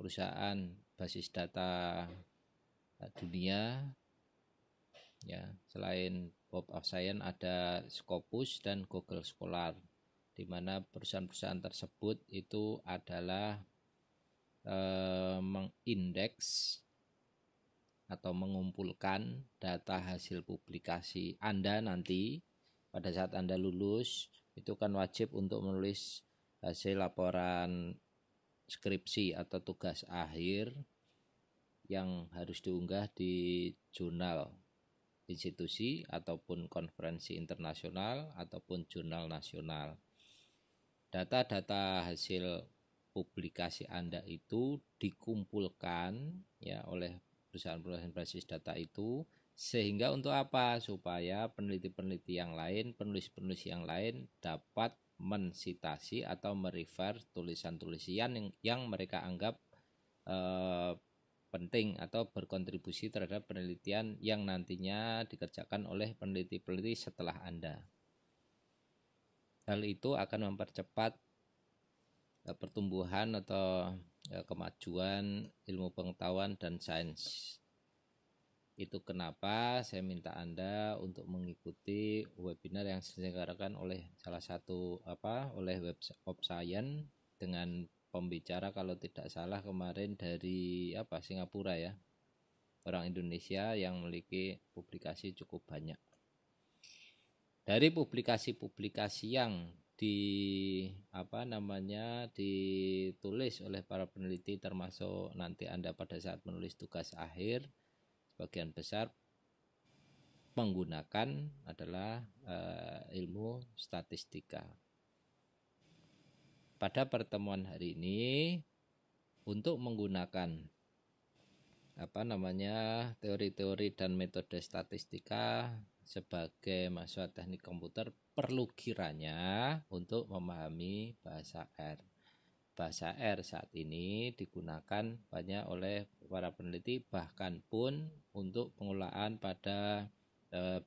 perusahaan basis data dunia ya. Selain Web of Science ada Scopus dan Google Scholar, di mana perusahaan-perusahaan tersebut itu adalah mengindeks atau mengumpulkan data hasil publikasi Anda nanti pada saat Anda lulus. Itu kan wajib untuk menulis hasil laporan skripsi atau tugas akhir yang harus diunggah di jurnal institusi ataupun konferensi internasional ataupun jurnal nasional. Data-data hasil publikasi Anda itu dikumpulkan ya oleh perusahaan-perusahaan basis data itu, sehingga untuk apa? Supaya peneliti-peneliti yang lain, penulis-penulis yang lain dapat mensitasi atau merefer tulisan-tulisan yang mereka anggap penting atau berkontribusi terhadap penelitian yang nantinya dikerjakan oleh peneliti-peneliti setelah Anda. Hal itu akan mempercepat pertumbuhan atau kemajuan ilmu pengetahuan dan sains. Itu kenapa saya minta Anda untuk mengikuti webinar yang diselenggarakan oleh salah satu oleh Web of Science dengan pembicara kalau tidak salah kemarin dari Singapura ya, orang Indonesia yang memiliki publikasi cukup banyak. Dari publikasi-publikasi yang ditulis oleh para peneliti, termasuk nanti Anda pada saat menulis tugas akhir, sebagian besar menggunakan adalah ilmu statistika. Pada pertemuan hari ini untuk menggunakan teori-teori dan metode statistika sebagai mahasiswa teknik komputer perlu kiranya untuk memahami bahasa R. Bahasa R saat ini digunakan banyak oleh para peneliti, bahkan pun untuk pengolahan pada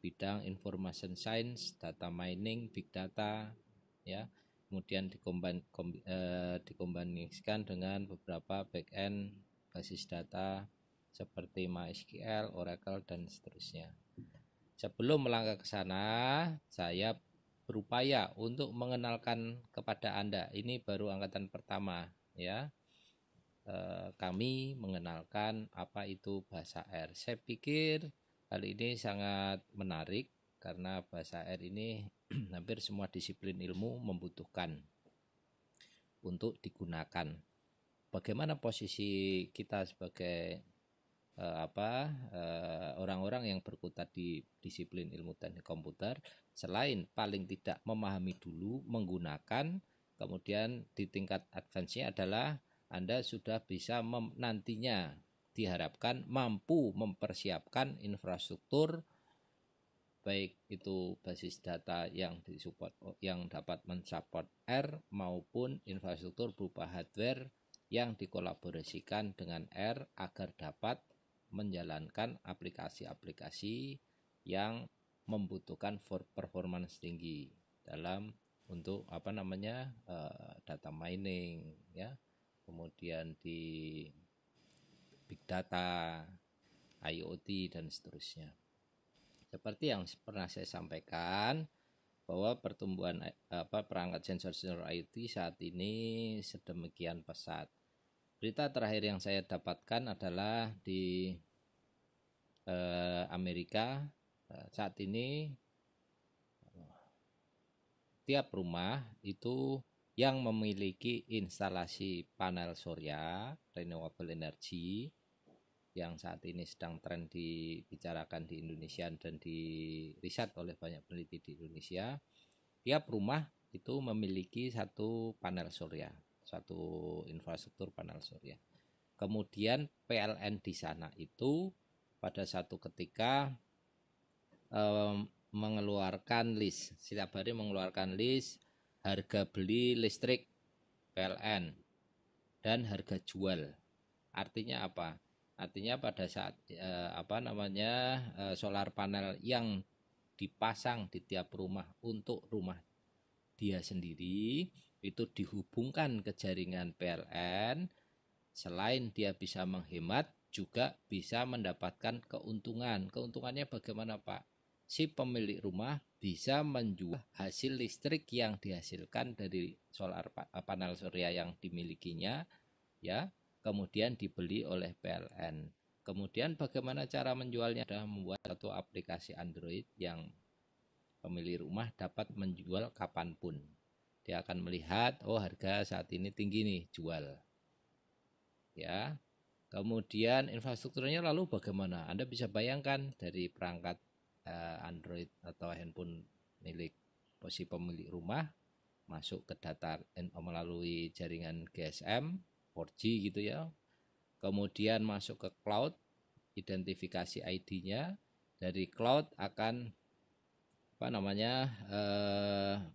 bidang information science, data mining, big data ya. Kemudian dikombinasikan dengan beberapa back-end basis data seperti MySQL, Oracle, dan seterusnya. Sebelum melangkah ke sana, saya berupaya untuk mengenalkan kepada Anda. Ini baru angkatan pertama ya. Kami mengenalkan apa itu bahasa R. Saya pikir hal ini sangat menarik karena bahasa R ini hampir semua disiplin ilmu membutuhkan untuk digunakan. Bagaimana posisi kita sebagai orang-orang yang berkutat di disiplin ilmu teknik komputer, selain paling tidak memahami dulu, menggunakan, kemudian di tingkat advance-nya adalah Anda sudah bisa nantinya diharapkan mampu mempersiapkan infrastruktur, baik itu basis data yang disupport, yang dapat mensupport R, maupun infrastruktur berupa hardware yang dikolaborasikan dengan R agar dapat menjalankan aplikasi-aplikasi yang membutuhkan performance tinggi dalam untuk data mining ya, kemudian di big data, IoT, dan seterusnya. Seperti yang pernah saya sampaikan bahwa pertumbuhan perangkat sensor IoT saat ini sedemikian pesat. Berita terakhir yang saya dapatkan adalah di Amerika saat ini tiap rumah itu yang memiliki instalasi panel surya renewable energy yang saat ini sedang tren dibicarakan di Indonesia dan di riset oleh banyak peneliti di Indonesia, tiap rumah itu memiliki satu panel surya, satu infrastruktur panel surya. Kemudian PLN di sana itu pada satu ketika mengeluarkan list, setiap hari mengeluarkan list harga beli listrik PLN dan harga jual. Artinya apa? Artinya pada saat solar panel yang dipasang di tiap rumah untuk rumah dia sendiri itu dihubungkan ke jaringan PLN, Selain dia bisa menghemat, juga bisa mendapatkan keuntungan. Keuntungannya bagaimana, Pak? Si pemilik rumah bisa menjual hasil listrik yang dihasilkan dari solar panel surya yang dimilikinya, ya, kemudian dibeli oleh PLN. Kemudian bagaimana cara menjualnya? Adalah membuat satu aplikasi Android yang pemilik rumah dapat menjual kapanpun. Dia akan melihat, oh harga saat ini tinggi nih, jual. Ya. Kemudian infrastrukturnya lalu bagaimana? Anda bisa bayangkan dari perangkat Android atau handphone milik si pemilik rumah masuk ke data melalui jaringan GSM 4G gitu ya. Kemudian masuk ke cloud, identifikasi ID-nya. Dari cloud akan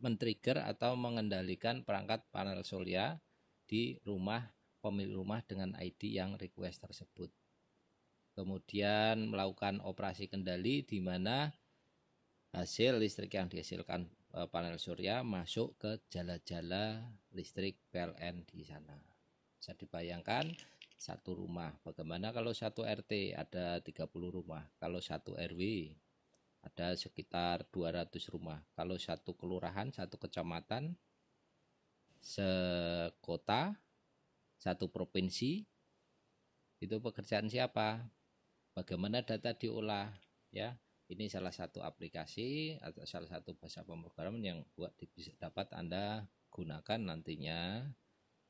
men-trigger atau mengendalikan perangkat panel surya di rumah pemilik rumah dengan ID yang request tersebut. Kemudian melakukan operasi kendali di mana hasil listrik yang dihasilkan panel surya masuk ke jala-jala listrik PLN di sana. Bisa dibayangkan satu rumah, bagaimana kalau satu RT ada 30 rumah, kalau satu RW ada sekitar 200 rumah. Kalau satu kelurahan, satu kecamatan, sekota, satu provinsi, itu pekerjaan siapa? Bagaimana data diolah? Ya, ini salah satu aplikasi atau salah satu bahasa pemrograman yang dapat Anda gunakan nantinya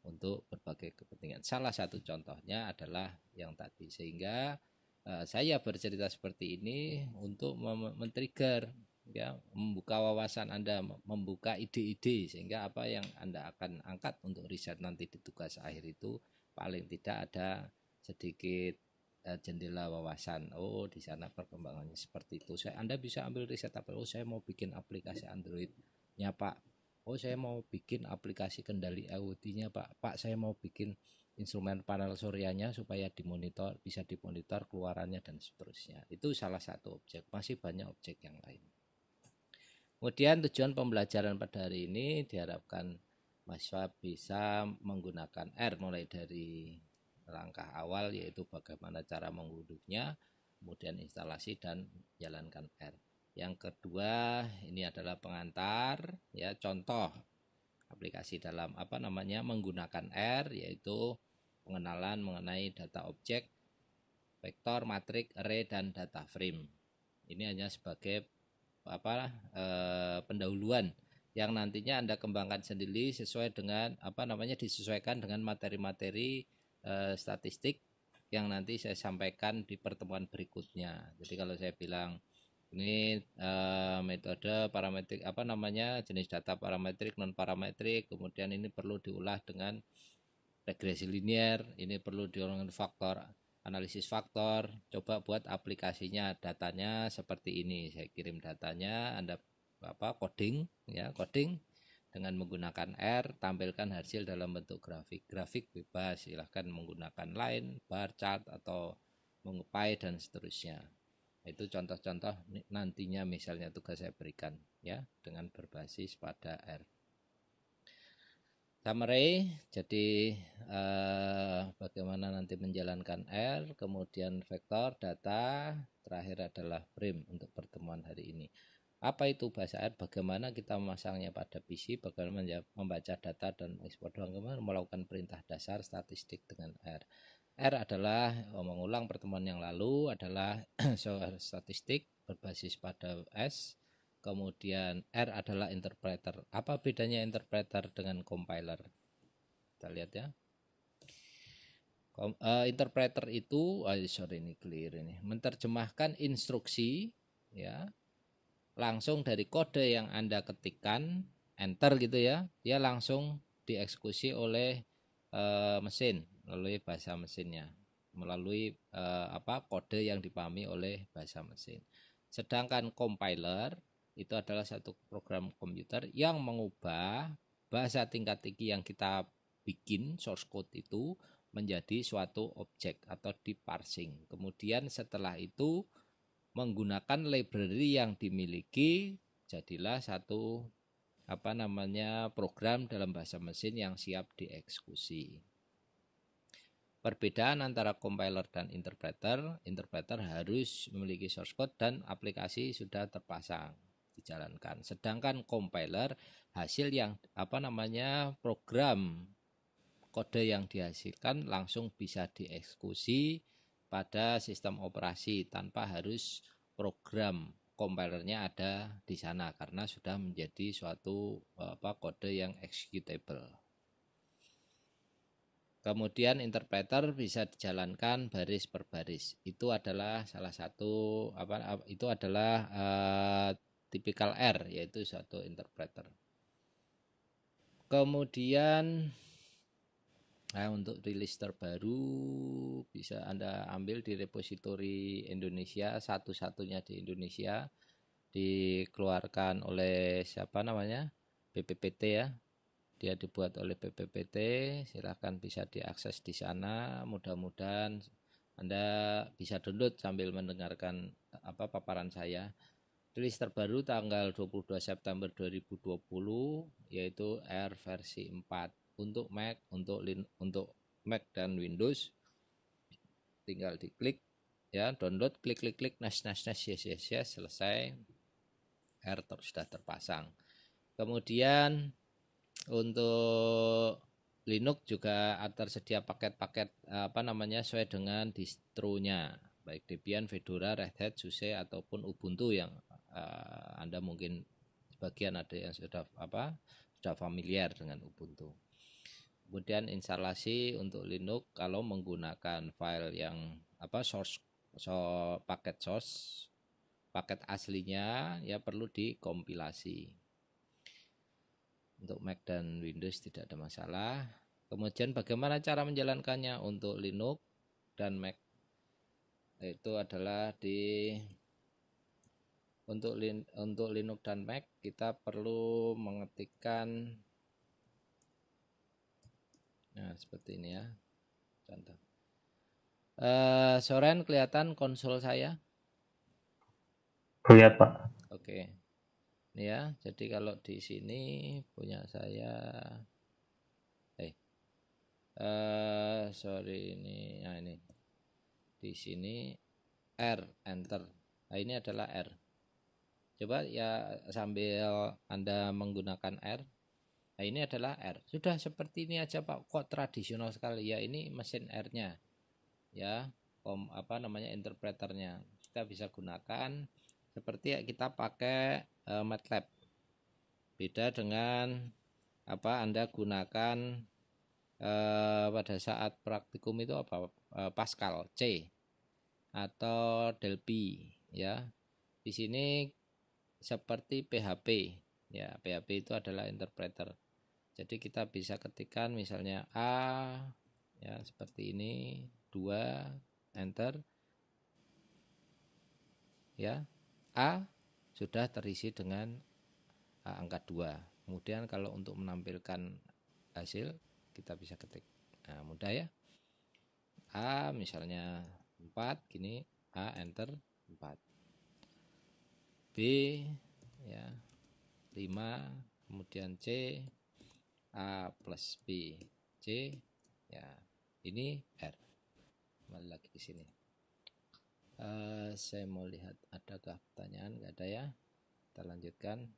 untuk berbagai kepentingan. Salah satu contohnya adalah yang tadi, sehingga saya bercerita seperti ini untuk men-trigger, ya, membuka wawasan Anda, membuka ide-ide, sehingga apa yang Anda akan angkat untuk riset nanti di tugas akhir itu paling tidak ada sedikit jendela wawasan. Oh, di sana perkembangannya seperti itu. Anda bisa ambil riset apa? Oh, saya mau bikin aplikasi Android-nya, Pak. Oh, saya mau bikin aplikasi kendali IoT-nya, Pak. Pak, saya mau bikin instrumen panel suryanya supaya bisa dimonitor keluarannya dan seterusnya. Itu salah satu objek, masih banyak objek yang lain. Kemudian tujuan pembelajaran pada hari ini diharapkan mahasiswa bisa menggunakan R mulai dari langkah awal, yaitu bagaimana cara mengunduhnya, kemudian instalasi dan jalankan R. Yang kedua, ini adalah pengantar, ya, contoh aplikasi dalam menggunakan R, yaitu pengenalan mengenai data objek, vektor, matrik, array, dan data frame. Ini hanya sebagai pendahuluan yang nantinya Anda kembangkan sendiri sesuai dengan disesuaikan dengan materi-materi statistik yang nanti saya sampaikan di pertemuan berikutnya. Jadi kalau saya bilang ini metode parametrik jenis data parametrik, non parametrik, kemudian ini perlu diolah dengan regresi linear, ini perlu diolah dengan faktor, analisis faktor, coba buat aplikasinya, datanya seperti ini, saya kirim datanya, Anda coding dengan menggunakan R, tampilkan hasil dalam bentuk grafik bebas, silahkan menggunakan line, bar chart atau mengupai dan seterusnya. Itu contoh-contoh nantinya misalnya tugas saya berikan, ya, dengan berbasis pada R. Summary, jadi bagaimana nanti menjalankan R, kemudian vektor, data, terakhir adalah frame untuk pertemuan hari ini. Apa itu bahasa R? Bagaimana kita memasangnya pada PC, bagaimana membaca data dan ekspor, bagaimana melakukan perintah dasar statistik dengan R. R adalah, mengulang pertemuan yang lalu, adalah soal statistik berbasis pada S. Kemudian R adalah interpreter. Apa bedanya interpreter dengan compiler? Kita lihat ya. Interpreter itu, menerjemahkan instruksi, ya, langsung dari kode yang Anda ketikkan, enter gitu ya, dia langsung dieksekusi oleh mesin melalui bahasa mesinnya, melalui kode yang dipahami oleh bahasa mesin. Sedangkan compiler itu adalah satu program komputer yang mengubah bahasa tingkat tinggi yang kita bikin source code itu menjadi suatu objek atau diparsing. Kemudian setelah itu menggunakan library yang dimiliki, jadilah satu program dalam bahasa mesin yang siap dieksekusi. Perbedaan antara compiler dan interpreter harus memiliki source code dan aplikasi sudah terpasang dijalankan. Sedangkan compiler hasil yang program kode yang dihasilkan langsung bisa dieksekusi pada sistem operasi tanpa harus program compilernya ada di sana karena sudah menjadi suatu kode yang executable. Kemudian interpreter bisa dijalankan baris per baris. Itu adalah salah satu tipikal R, yaitu suatu interpreter. Kemudian untuk rilis terbaru bisa Anda ambil di repositori Indonesia, satu-satunya di Indonesia, dikeluarkan oleh BPPT ya. Dia dibuat oleh BPPT, silahkan bisa diakses di sana. Mudah-mudahan Anda bisa download sambil mendengarkan paparan saya. Rilis terbaru tanggal 22 September 2020 yaitu R versi 4 untuk Mac, untuk Mac dan Windows. Tinggal diklik ya, download, klik next, yes, selesai. R sudah terpasang. Kemudian untuk Linux juga tersedia paket-paket sesuai dengan distronya, baik Debian, Fedora, Red Hat, SUSE ataupun Ubuntu yang Anda mungkin sebagian ada yang sudah familiar dengan Ubuntu. Kemudian instalasi untuk Linux kalau menggunakan file yang paket aslinya ya perlu dikompilasi. Untuk Mac dan Windows tidak ada masalah. Kemudian bagaimana cara menjalankannya untuk Linux dan Mac? Itu adalah untuk Linux dan Mac kita perlu mengetikkan seperti ini ya. Contoh. Soren, kelihatan konsol saya? Lihat Pak. Oke. Ini ya, jadi kalau di sini punya saya ini di sini R, enter. Nah, ini adalah R. Coba ya sambil Anda menggunakan R. Nah, ini adalah R. Sudah seperti ini aja Pak, kok tradisional sekali ya, ini mesin R-nya. Ya, interpreternya. Kita bisa gunakan seperti kita pakai MATLAB. Beda dengan Anda gunakan pada saat praktikum itu Pascal C atau Delphi ya. Di sini seperti PHP ya, PHP itu adalah interpreter. Jadi kita bisa ketikkan misalnya A ya seperti ini, 2, enter ya. A sudah terisi dengan angka 2. Kemudian kalau untuk menampilkan hasil kita bisa ketik. Nah, mudah ya. A misalnya 4 gini, A enter 4. B ya 5, kemudian C A plus B C ya. Ini R. Kembali lagi di sini. Saya mau lihat adakah pertanyaan, enggak ada ya. Kita lanjutkan.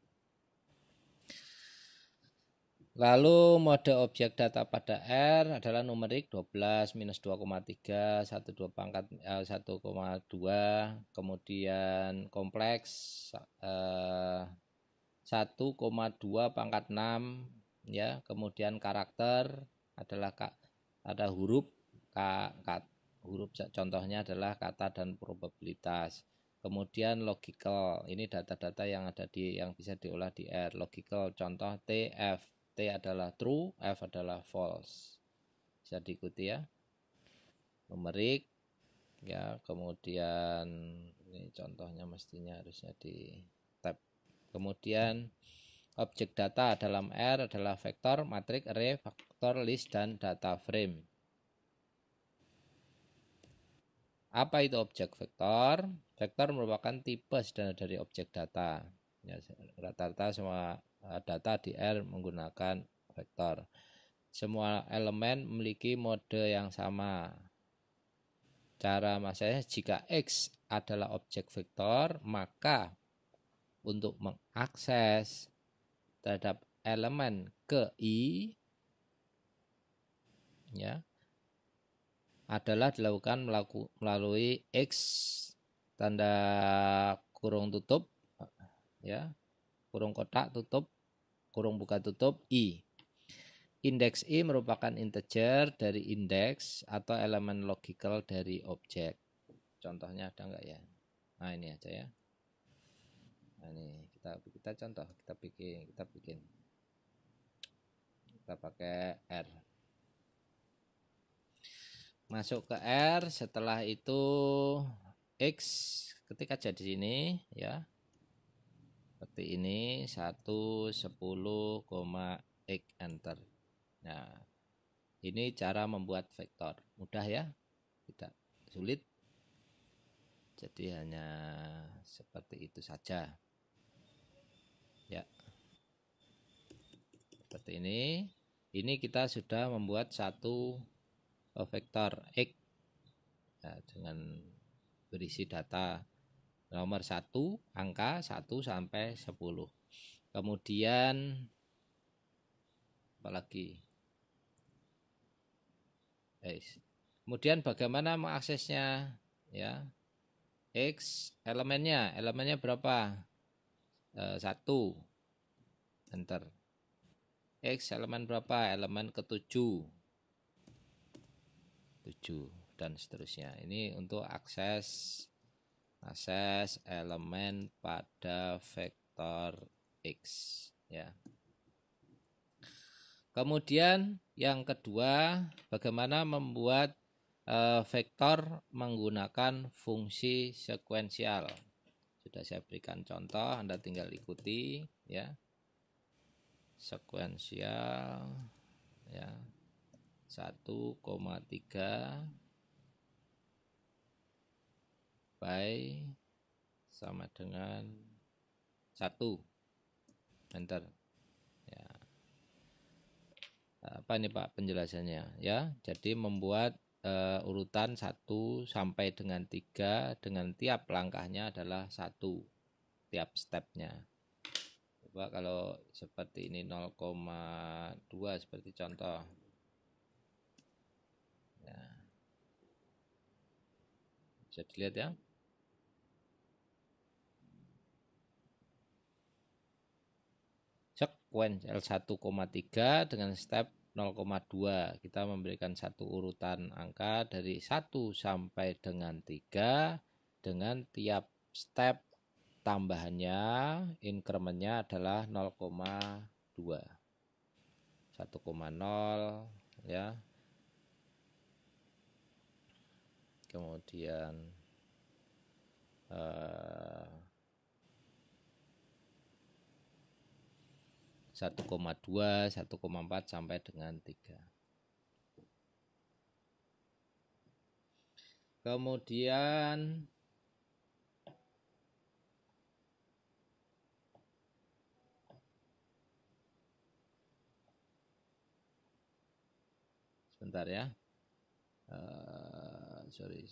Lalu mode objek data pada R adalah numerik 12 minus 2,3 12 pangkat 1,2, kemudian kompleks 1,2 pangkat 6 ya, kemudian karakter adalah ada huruf huruf contohnya adalah kata dan probabilitas. Kemudian logical, ini data-data yang bisa diolah di R. Logical contoh T, F. T adalah true, F adalah false. Bisa diikuti ya. Numerik ya, kemudian ini contohnya mestinya harusnya di tab. Kemudian objek data dalam R adalah vektor, matriks, array, faktor, list, dan data frame. Apa itu objek vektor? Vektor merupakan tipe sederhana dari objek data. Ya, rata-rata semua data di R menggunakan vektor. semua elemen memiliki mode yang sama. Cara masanya jika X adalah objek vektor, maka untuk mengakses terhadap elemen ke I ya adalah dilakukan melalui X tanda kurung tutup ya, kurung kotak tutup, kurung buka tutup I. Indeks I merupakan integer dari indeks atau elemen logical dari objek. Contohnya ada enggak ya? Nah, ini aja ya. Nah, ini kita contoh, kita bikin. Kita pakai R. Masuk ke R, setelah itu X ketik aja di sini ya. Seperti ini 110, X enter. Nah, ini cara membuat vektor. Mudah ya? Tidak sulit. Jadi hanya seperti itu saja. Ya. Seperti ini. Ini kita sudah membuat satu vektor X ya, dengan berisi data nomor 1, angka 1 sampai 10. Kemudian apalagi? Kemudian bagaimana mengaksesnya? Ya. X elemennya berapa? 1. Enter. X elemen berapa? Elemen ke-7. 7 dan seterusnya. Ini untuk akses elemen pada vektor X ya. Kemudian yang kedua, bagaimana membuat vektor menggunakan fungsi sekuensial. Sudah saya berikan contoh, Anda tinggal ikuti ya. Sekuensial ya. 1,3 by sama dengan 1. Enter. Ya. Apa ini Pak penjelasannya ya? Jadi membuat urutan 1 sampai dengan 3 dengan tiap langkahnya adalah 1 tiap stepnya. Coba kalau seperti ini 0,2 seperti contoh. Ya. Bisa dilihat ya. Sekuensial 1,3 dengan step 0,2. Kita memberikan satu urutan angka dari 1 sampai dengan 3 dengan tiap step tambahannya, incrementnya adalah 0,2. 1,0 ya. Kemudian 1,2, 1,4 sampai dengan 3. Kemudian sebentar ya. Sorry.